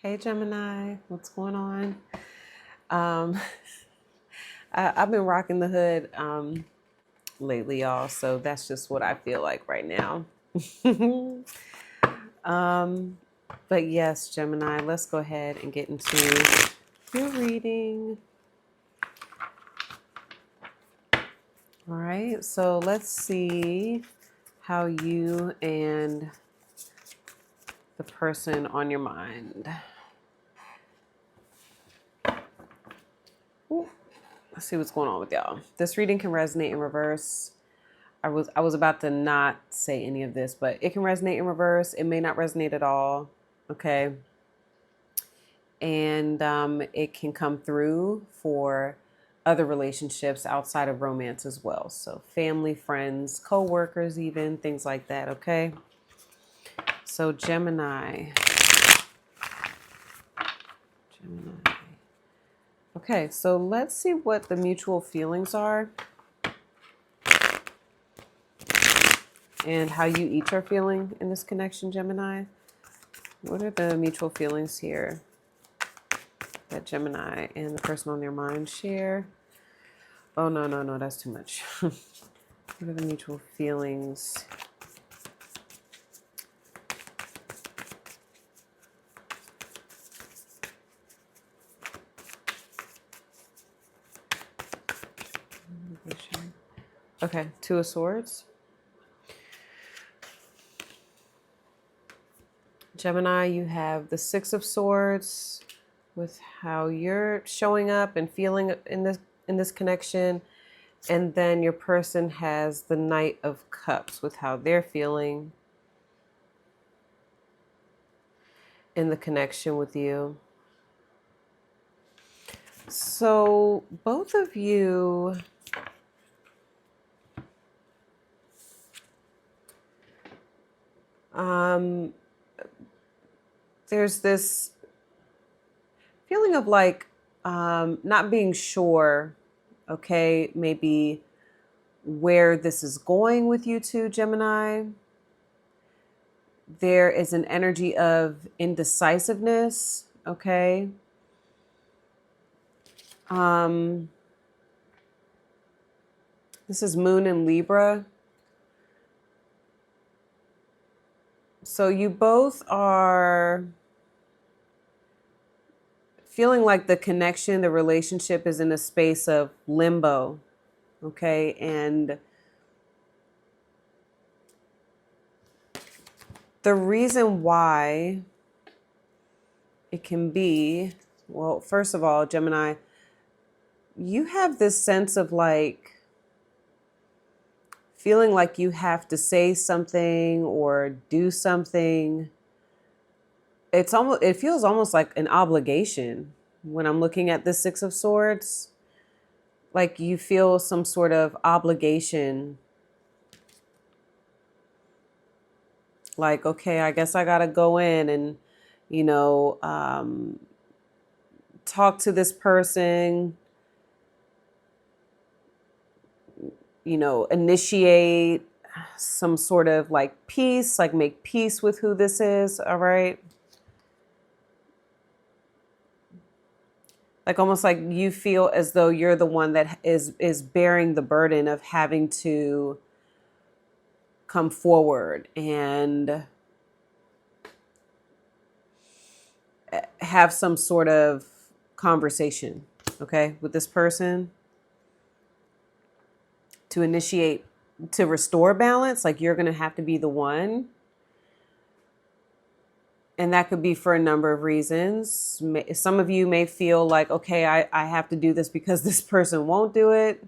Hey Gemini, what's going on? Um, I've been rocking the hood lately, y'all, so that's just what I feel like right now. um, but yes, Gemini, let's go ahead and get into your reading. All right, so let's see how you and the person on your mind. Ooh, let's see what's going on with y'all. This reading can resonate in reverse. I was about to not say any of this, but it can resonate in reverse. It may not resonate at all. Okay. And it can come through for other relationships outside of romance as well. So family, friends, co-workers, even things like that. Okay. So Gemini. Okay. So let's see what the mutual feelings are and how you each are feeling in this connection, Gemini. What are the mutual feelings here that Gemini and the person on their mind share? Oh, no, that's too much. What are the mutual feelings? Okay, Two of Swords. Gemini, you have the Six of Swords with how you're showing up and feeling in this connection. And then your person has the Knight of Cups with how they're feeling in the connection with you. So both of you there's this feeling of like not being sure, okay, maybe where this is going with you two, Gemini. There is an energy of indecisiveness, okay? This is Moon in Libra. So you both are feeling like the connection, the relationship is in a space of limbo, okay? And the reason why it can be, well, first of all, Gemini, you have this sense of like feeling like you have to say something or do something. It feels almost like an obligation when I'm looking at the Six of Swords. Like you feel some sort of obligation. Like, okay, I guess I gotta go in and, you know, talk to this person, initiate some sort of like peace, like make peace with who this is. All right. Like almost like you feel as though you're the one that is bearing the burden of having to come forward and have some sort of conversation, okay, with this person to initiate, to restore balance. Like you're going to have to be the one. And that could be for a number of reasons. Some of you may feel like, okay, I have to do this because this person won't do it.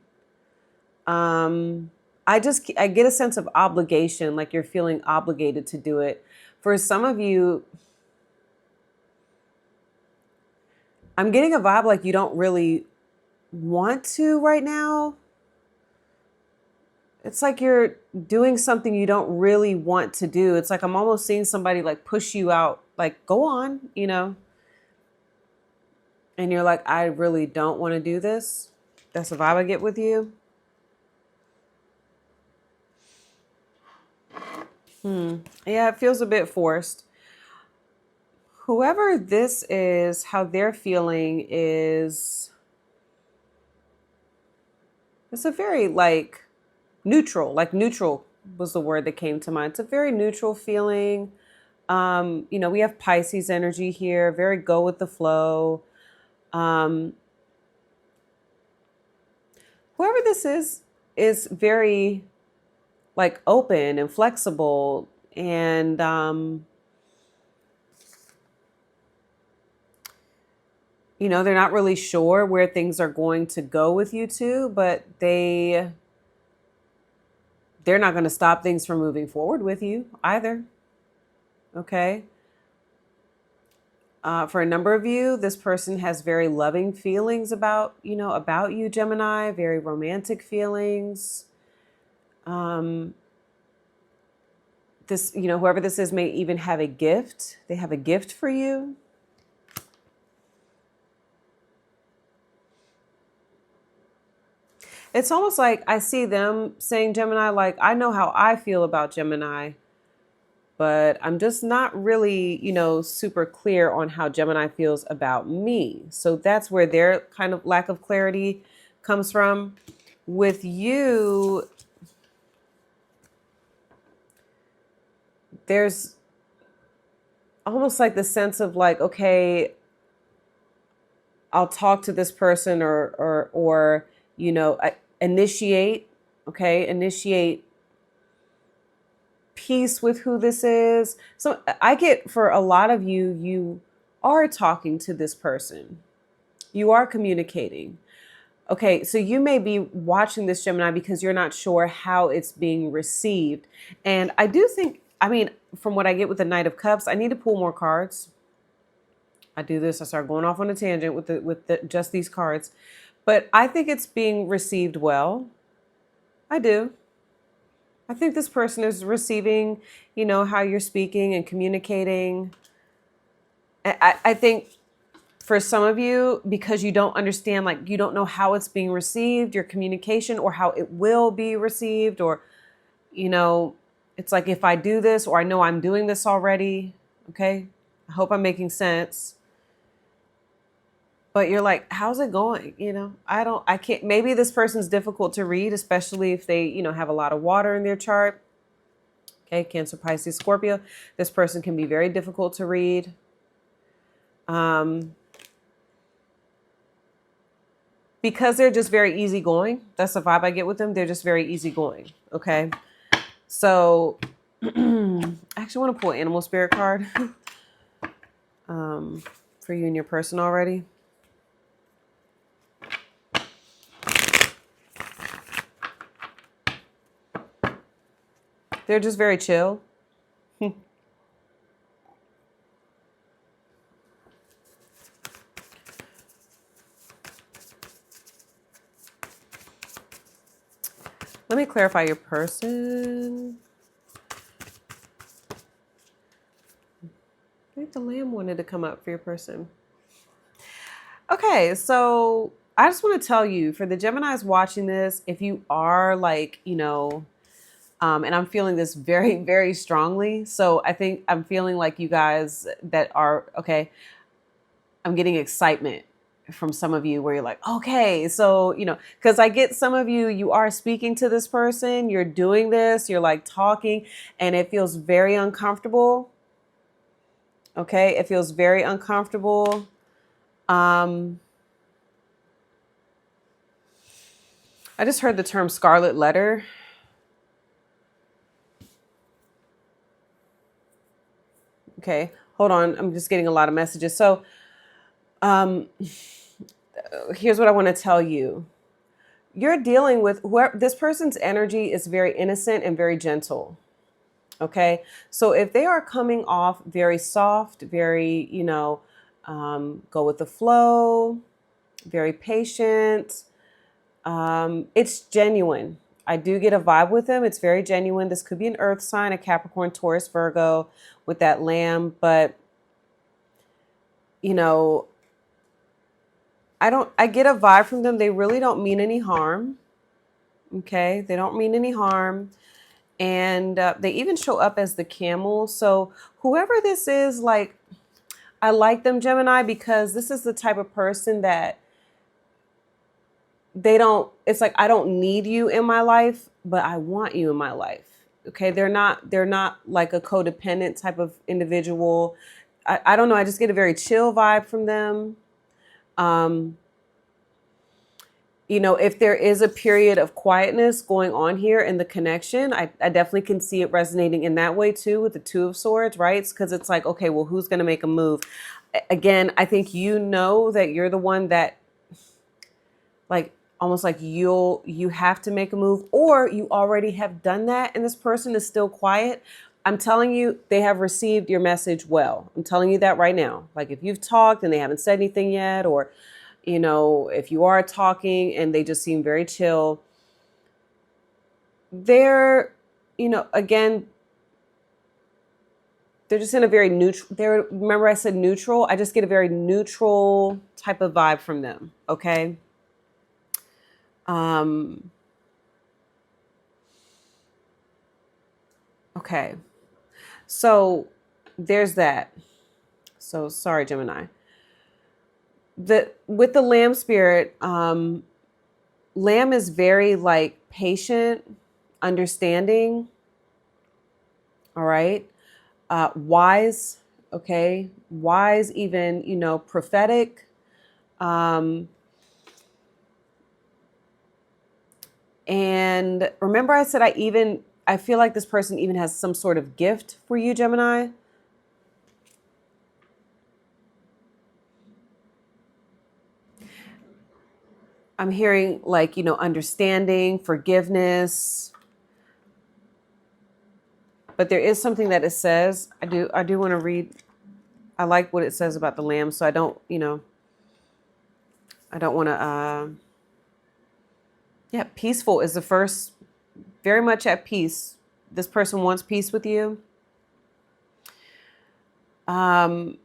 I get a sense of obligation, like you're feeling obligated to do it. For some of you, I'm getting a vibe like you don't really want to right now. It's like you're doing something you don't really want to do. It's like I'm almost seeing somebody like push you out, like, go on, and you're like, I really don't want to do this. That's the vibe I get with you. Yeah, it feels a bit forced. whoever this is, how they're feeling is, it's a very like neutral was the word that came to mind. It's a very neutral feeling. We have Pisces energy here, very go with the flow. Um, Whoever this is very like open and flexible, and they're not really sure where things are going to go with you two, but they're not going to stop things from moving forward with you either. Okay. For a number of you, this person has very loving feelings about you, Gemini, very romantic feelings. Whoever this is may even have a gift. They have a gift for you. It's almost like I see them saying, Gemini, like, I know how I feel about Gemini, but I'm just not really, super clear on how Gemini feels about me. So that's where their kind of lack of clarity comes from. With you, there's almost like the sense of like, okay, I'll talk to this person or initiate peace with who this is. So I get, for a lot of you, you are talking to this person. You are communicating. Okay, so you may be watching this, Gemini, because you're not sure how it's being received. And I do think, from what I get with the Knight of Cups, I need to pull more cards. I do this, I start going off on a tangent with just these cards. But I think it's being received well. I do. I think this person is receiving, how you're speaking and communicating. I think for some of you, because you don't understand, like you don't know how it's being received, your communication, or how it will be received, or, it's like, if I do this, or I know I'm doing this already. Okay. I hope I'm making sense. But you're like, how's it going? I can't, maybe this person's difficult to read, especially if they, have a lot of water in their chart. Okay. Cancer, Pisces, Scorpio. This person can be very difficult to read. Because they're just very easygoing. That's the vibe I get with them. They're just very easygoing. Okay. So I actually want to pull an animal spirit card for you and your person already. They're just very chill. Let me clarify your person. I think the lamb wanted to come up for your person. Okay, so I just want to tell you, for the Geminis watching this, if you are like, and I'm feeling this very, very strongly. So I think I'm feeling like you guys that are, okay, I'm getting excitement from some of you where you're like, okay, so, because I get some of you, you are speaking to this person, you're doing this, you're like talking, and it feels very uncomfortable. Okay, it feels very uncomfortable. I just heard the term scarlet letter. Okay, hold on. I'm just getting a lot of messages. So here's what I want to tell you. You're dealing with this person's energy is very innocent and very gentle. Okay, so if they are coming off very soft, very, go with the flow, very patient, it's genuine. I do get a vibe with them. It's very genuine. This could be an earth sign, a Capricorn, Taurus, Virgo with that lamb. But, I get a vibe from them. They really don't mean any harm. Okay. They don't mean any harm. And they even show up as the camel. So whoever this is, like, I like them, Gemini, because this is the type of person that it's like, I don't need you in my life, but I want you in my life. Okay. They're not like a codependent type of individual. I don't know. I just get a very chill vibe from them. Um, if there is a period of quietness going on here in the connection, I definitely can see it resonating in that way too with the Two of Swords, right? Because it's like, okay, well, who's going to make a move? Again, I think that you're the one that, like, almost like you have to make a move, or you already have done that and this person is still quiet. I'm telling you, they have received your message well. I'm telling you that right now. Like, if you've talked and they haven't said anything yet, or if you are talking and they just seem very chill, they're, again, they're just in a very neutral, remember I said neutral? I just get a very neutral type of vibe from them, okay? Okay. So there's that. So sorry, Gemini. With the Lamb spirit, Lamb is very like patient, understanding. All right. Wise. Okay. Wise, even, prophetic. And remember I said I feel like this person even has some sort of gift for you, Gemini. I'm hearing like, understanding, forgiveness. But there is something that it says. I do want to read. I like what it says about the Lamb, so I don't want to yeah, peaceful is the first, very much at peace. This person wants peace with you. It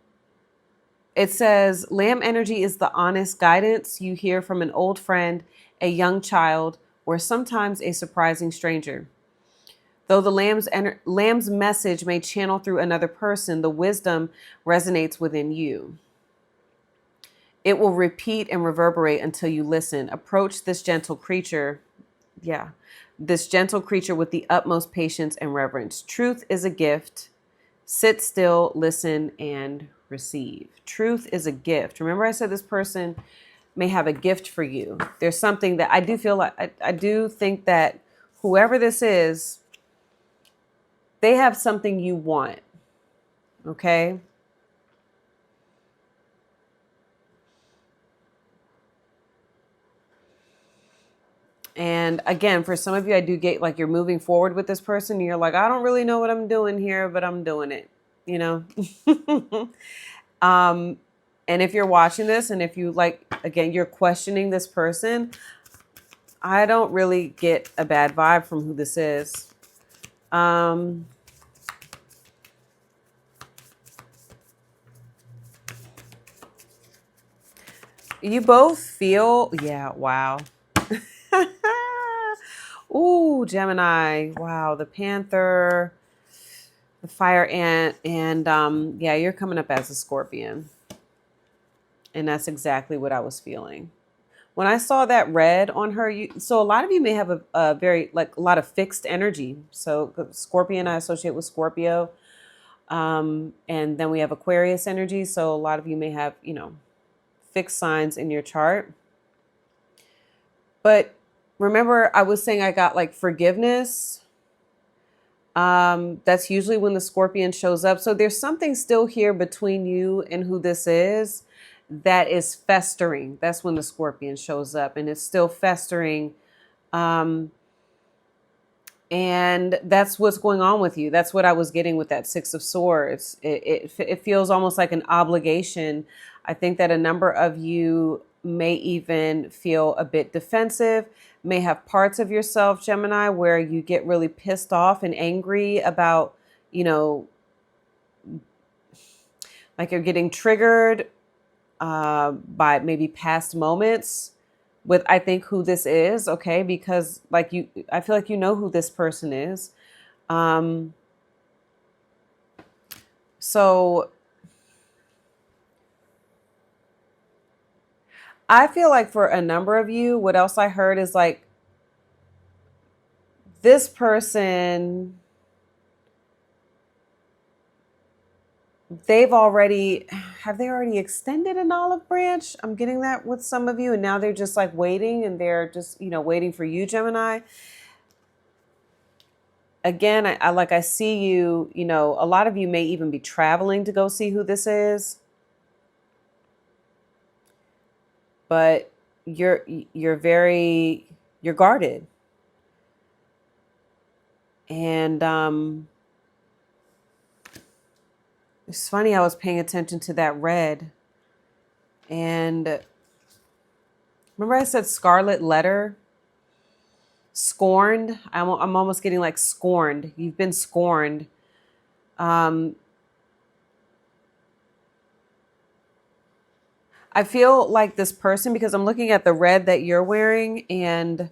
says, Lamb energy is the honest guidance you hear from an old friend, a young child, or sometimes a surprising stranger. Though the lamb's message may channel through another person, the wisdom resonates within you. It will repeat and reverberate until you listen. Approach this gentle creature. Yeah. This gentle creature with the utmost patience and reverence. Truth is a gift. Sit still, listen, and receive. Truth is a gift. Remember I said this person may have a gift for you. There's something that I do feel like, I do think that whoever this is, they have something you want. Okay? And again, for some of you, I do get like you're moving forward with this person. And you're like, I don't really know what I'm doing here, but I'm doing it, And if you're watching this and if you like, again, you're questioning this person, I don't really get a bad vibe from who this is. You both feel, yeah, wow. Ooh, Gemini. Wow, the Panther, the Fire Ant, and yeah, you're coming up as a Scorpion. And that's exactly what I was feeling. When I saw that red on her, so a lot of you may have a very, like, a lot of fixed energy. So Scorpion, I associate with Scorpio. And then we have Aquarius energy. So a lot of you may have, fixed signs in your chart. But remember, I was saying I got like forgiveness. That's usually when the Scorpion shows up. So there's something still here between you and who this is that is festering. That's when the Scorpion shows up, and it's still festering. And that's what's going on with you. That's what I was getting with that Six of Swords. It feels almost like an obligation. I think that a number of you may even feel a bit defensive, may have parts of yourself, Gemini, where you get really pissed off and angry about, like you're getting triggered by maybe past moments with, I think, who this is, okay? Because like I feel like you know who this person is. So I feel like for a number of you, what else I heard is like this person, have they already extended an olive branch? I'm getting that with some of you, and now they're just like waiting, and they're just, waiting for you, Gemini. Again, I see you, a lot of you may even be traveling to go see who this is, but you're you're guarded. And it's funny, I was paying attention to that red, and remember I said scarlet letter? Scorned. I'm almost getting like scorned. You've been scorned. Um, I feel like this person, because I'm looking at the red that you're wearing, and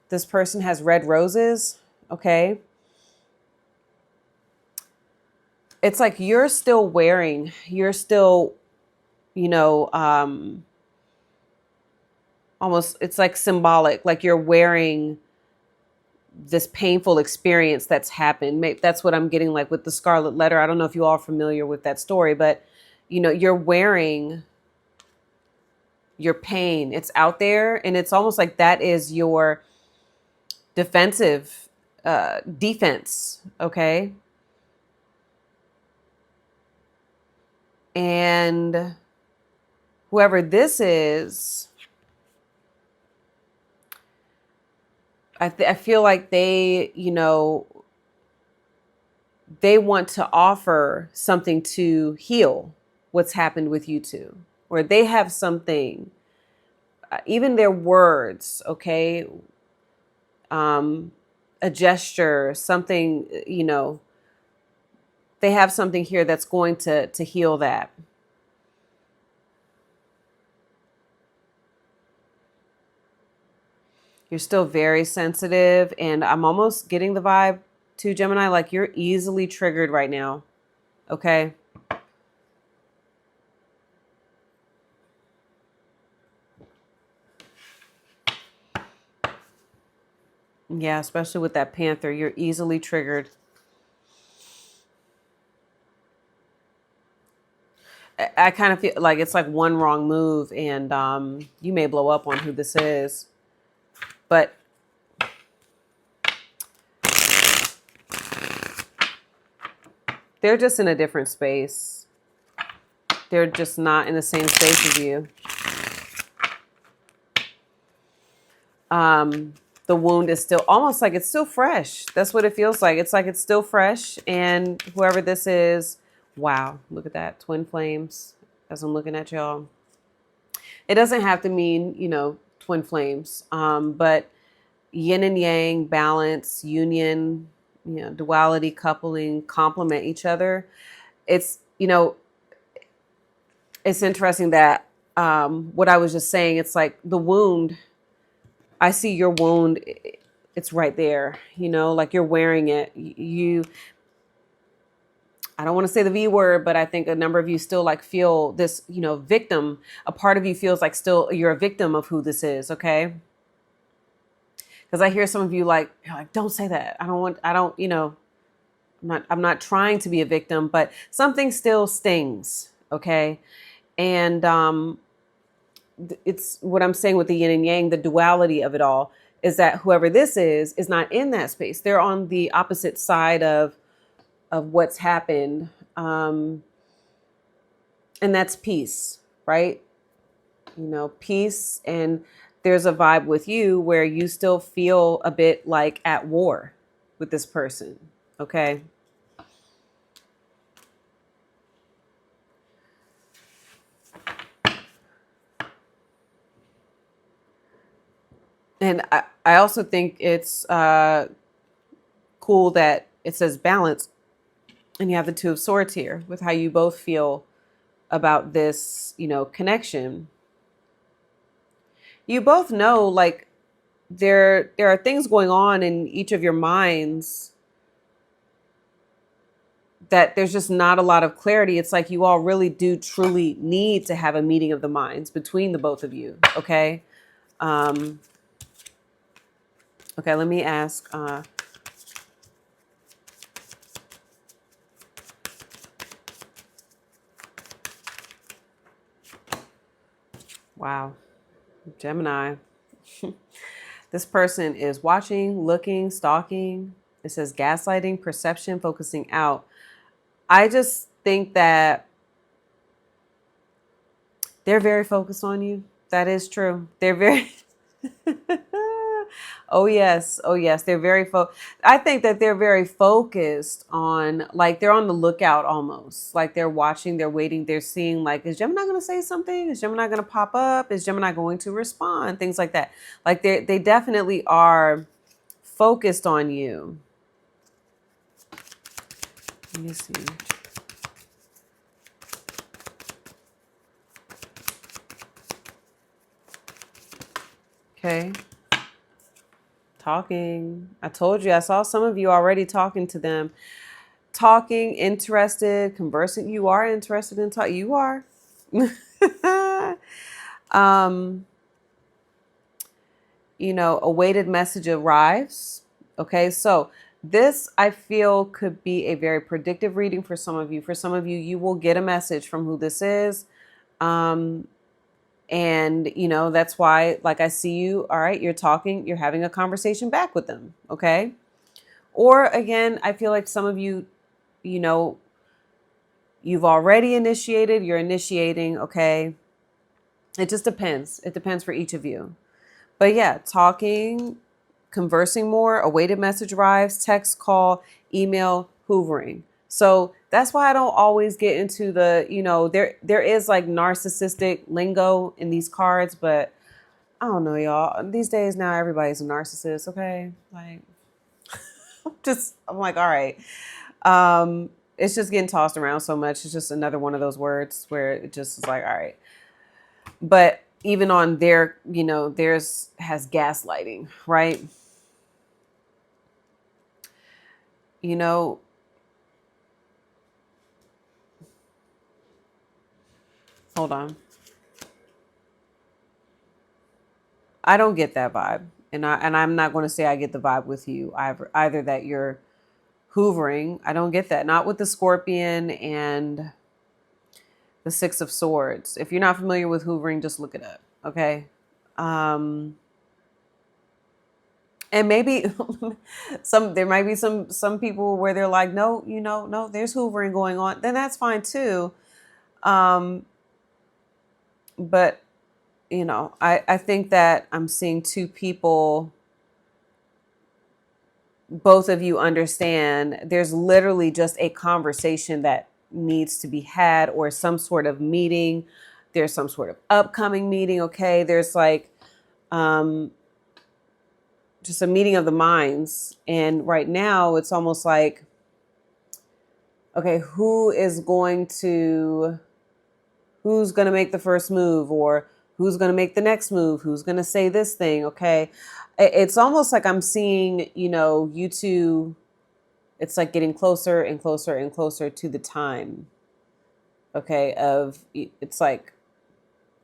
this person has red roses. Okay. It's like you're still, you know, um, almost, it's like symbolic, like you're wearing this painful experience that's happened. Maybe that's what I'm getting like with the scarlet letter. I don't know if you all are familiar with that story, but you're wearing your pain. It's out there, and it's almost like that is your defensive defense. Okay. And whoever this is, I feel like they want to offer something to heal what's happened with you two, or they have something, even their words, okay, a gesture, something, they have something here that's going to heal that. You're still very sensitive, and I'm almost getting the vibe to Gemini, like you're easily triggered right now. Okay. Yeah, especially with that panther, you're easily triggered. I kind of feel like it's like one wrong move, and you may blow up on who this is. But they're just in a different space. They're just not in the same space as you. The wound is still almost like it's still fresh. That's what it feels like. It's like it's still fresh. And whoever this is, wow, look at that. Twin flames as I'm looking at y'all. It doesn't have to mean, twin flames, but yin and yang, balance, union, duality, coupling, complement each other. It's, it's interesting that what I was just saying, it's like the wound, I see your wound, it's right there, like you're wearing it. I don't want to say the V word, but I think a number of you still like feel this, victim. A part of you feels like still you're a victim of who this is, okay? Because I hear some of you like, you're like, don't say that. I'm not trying to be a victim, but something still stings, okay? And it's what I'm saying with the yin and yang, the duality of it all, is that whoever this is not in that space. They're on the opposite side of what's happened. And that's peace, right? Peace. And there's a vibe with you where you still feel a bit like at war with this person. Okay. And I also think it's cool that it says balance, and you have the Two of Swords here with how you both feel about this, connection. You both know, like, there are things going on in each of your minds that there's just not a lot of clarity. It's like you all really do truly need to have a meeting of the minds between the both of you. Okay. Okay, let me ask. Wow. Gemini. This person is watching, looking, stalking. It says gaslighting, perception, focusing out. I just think that they're very focused on you. That is true. They're very Oh yes. Oh yes. They're very I think that they're very focused on, like, they're on the lookout almost. Like they're watching, they're waiting, they're seeing, like, is Gemini going to say something? Is Gemini going to pop up? Is Gemini going to respond? Things like that. Like they definitely are focused on you. Let me see. Okay. Talking. I told you, I saw some of you already talking to them. Talking, interested, conversing. You are interested in talk. You are. You know, a weighted message arrives. Okay, so this, I feel, could be a very predictive reading for some of you. For some of you, you will get a message from who this is. And, you know, that's why, like, I see you, all right, you're talking, you're having a conversation back with them, okay? Or, again, I feel like some of you, you know, you've already initiated, you're initiating, okay? It just depends. It depends for each of you. But, yeah, talking, conversing more, a weighted message arrives, text, call, email, hoovering. So that's why I don't always get into the, you know, there is like narcissistic lingo in these cards, but I don't know, y'all. These days now, everybody's a narcissist, okay? Like, I'm like, all right. It's just getting tossed around so much. It's just another one of those words where it just is like, all right. But even on their, you know, theirs has gaslighting, right? You know, hold on. I don't get that vibe. And I'm not going to say I get the vibe with you either that you're hoovering. I don't get that. Not with the Scorpion and the Six of Swords. If you're not familiar with hoovering, just look it up. Okay. And maybe there might be some people where they're like, no, you know, no, there's hoovering going on. Then that's fine too. But you know, I think that I'm seeing two people, both of you understand there's literally just a conversation that needs to be had, or some sort of meeting. There's some sort of upcoming meeting. Okay. There's like, just a meeting of the minds. And right now it's almost like, okay, who's going to make the first move, or who's going to make the next move? Who's going to say this thing? Okay. It's almost like I'm seeing, you know, you two, it's like getting closer and closer and closer to the time. Okay. It's like,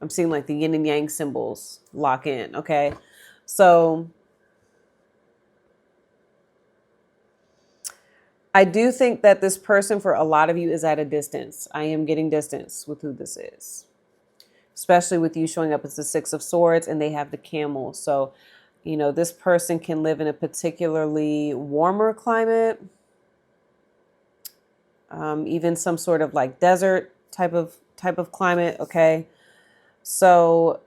I'm seeing like the yin and yang symbols lock in. Okay. So I do think that this person, for a lot of you, is at a distance. I am getting distance with who this is, especially with you showing up as the Six of Swords and they have the camel. So, you know, this person can live in a particularly warmer climate, even some sort of like desert type of climate. Okay. So,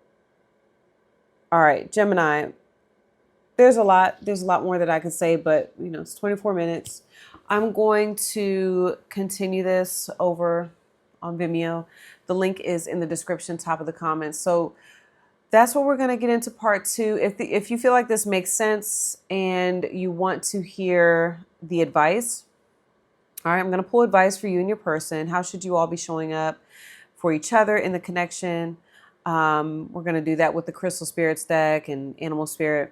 all right, Gemini, there's a lot more that I could say, but you know, it's 24 minutes. I'm going to continue this over on Vimeo. The link is in the description, top of the comments. So that's what we're going to get into part 2. If you feel like this makes sense and you want to hear the advice, all right, I'm going to pull advice for you and your person. How should you all be showing up for each other in the connection? We're going to do that with the Crystal Spirits deck and Animal Spirit.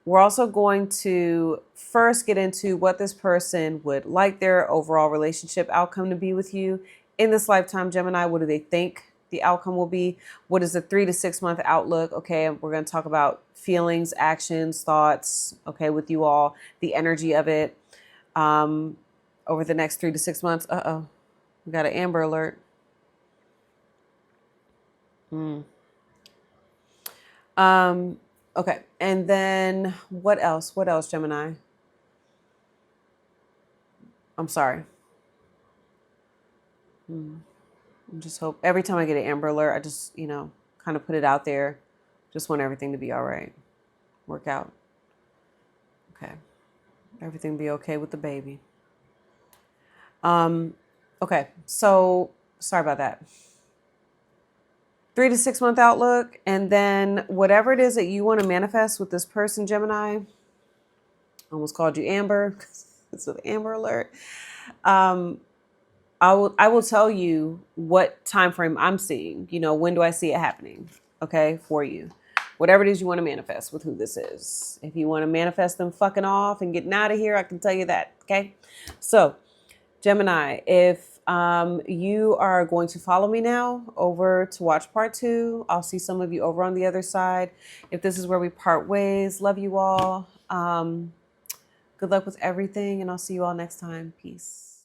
We're also going to first get into what this person would like their overall relationship outcome to be with you in this lifetime, Gemini. What do they think the outcome will be? What is the 3 to 6 month outlook? Okay, we're going to talk about feelings, actions, thoughts, okay, with you all, the energy of it over the next 3 to 6 months. We got an Amber Alert. Okay, and then what else? What else, Gemini? I'm sorry. I just hope every time I get an Amber Alert, I just, kind of put it out there. Just want everything to be all right. Work out. Okay. Everything be okay with the baby. Okay. So sorry about that. 3 to 6 month outlook. And then whatever it is that you want to manifest with this person, Gemini, almost called you Amber. It's an Amber Alert. I will tell you what time frame I'm seeing. When do I see it happening? Okay, for you. Whatever it is you want to manifest with who this is. If you want to manifest them fucking off and getting out of here, I can tell you that. Okay. So, Gemini, if you are going to follow me now over to watch part 2, I'll see some of you over on the other side. If this is where we part ways, love you all. Good luck with everything, and I'll see you all next time. Peace.